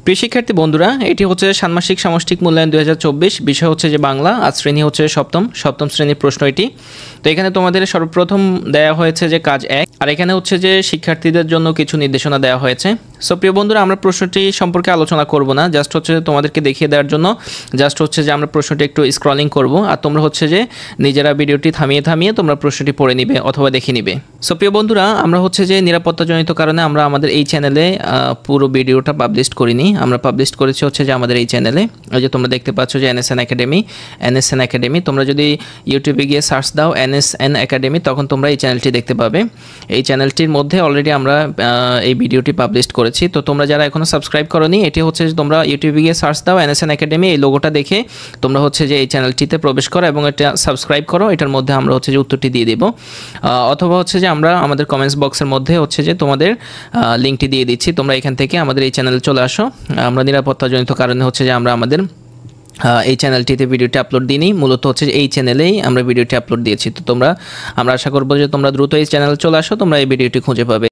প্রিয় শিক্ষার্থী বন্ধুরা, এটি হচ্ছে ষান্মাসিক সামষ্টিক মূল্যায়ন 2024। বিষয় হচ্ছে যে বাংলা। আজ শ্রেণী হচ্ছে সপ্তম শ্রেণীর প্রশ্ন এটি। তো এখানে তোমাদের সর্বপ্রথম দেওয়া হয়েছে যে কাজ 1, আর এখানে হচ্ছে যে শিক্ষার্থীদের জন্য কিছু নির্দেশনা দেওয়া হয়েছে। সো প্রিয় বন্ধুরা, আমরা প্রশ্নটি সম্পর্কে আলোচনা করব না, জাস্ট হচ্ছে তোমাদেরকে দেখিয়ে দেওয়ার জন্য জাস্ট হচ্ছে যে আমরা প্রশ্নটি একটু স্ক্রলিং করব, আর তোমরা হচ্ছে যে নিজেরা ভিডিওটি থামিয়ে তোমরা প্রশ্নটি পড়ে নিবে অথবা দেখে নিবে। সো প্রিয় বন্ধুরা, আমরা হচ্ছে যে নিরাপত্তাজনিত কারণে আমরা আমাদের এই চ্যানেলে পুরো ভিডিওটা পাবলিশ করিনি। আমরা পাবলিশ করেছি হচ্ছে যে আমাদের এই চ্যানেলে, ওই যে তোমরা দেখতে পাচ্ছ যে এনএসএন একাডেমি। তোমরা যদি ইউটিউবে গিয়ে সার্চ দাও এনএসএন একাডেমি, তখন তোমরা এই চ্যানেলটি দেখতে পাবে। এই চ্যানেলটির মধ্যে অলরেডি আমরা এই ভিডিওটি পাবলিশ করেছি। তো তোমরা যারা এখনও সাবস্ক্রাইব করোনি, এটি হচ্ছে যে তোমরা ইউটিউবে গিয়ে সার্চ দাও এনএসএন একাডেমি, এই লোগোটা দেখে তোমরা হচ্ছে যে এই চ্যানেলটিতে প্রবেশ করো এবং এটা সাবস্ক্রাইব করো। এটার মধ্যে আমরা হচ্ছে যে উত্তরটি দিয়ে দিব, অথবা হচ্ছে যে আমরা আমাদের কমেন্টস বক্সের মধ্যে হচ্ছে যে তোমাদের লিঙ্কটি দিয়ে দিচ্ছি। তোমরা এখান থেকে আমাদের এই চ্যানেলে চলে আসো। আমরা নিরাপত্তাজনিত কারণে হচ্ছে যে আমরা আমাদের এই চ্যানেলটিতে ভিডিওটি আপলোড দিইনি, মূলত হচ্ছে এই চ্যানেলেই আমরা ভিডিওটি আপলোড দিয়েছি। তো আমরা আশা করবো যে তোমরা দ্রুত এই চ্যানেলে চলে আসো, তোমরা এই ভিডিওটি খুঁজে পাবে।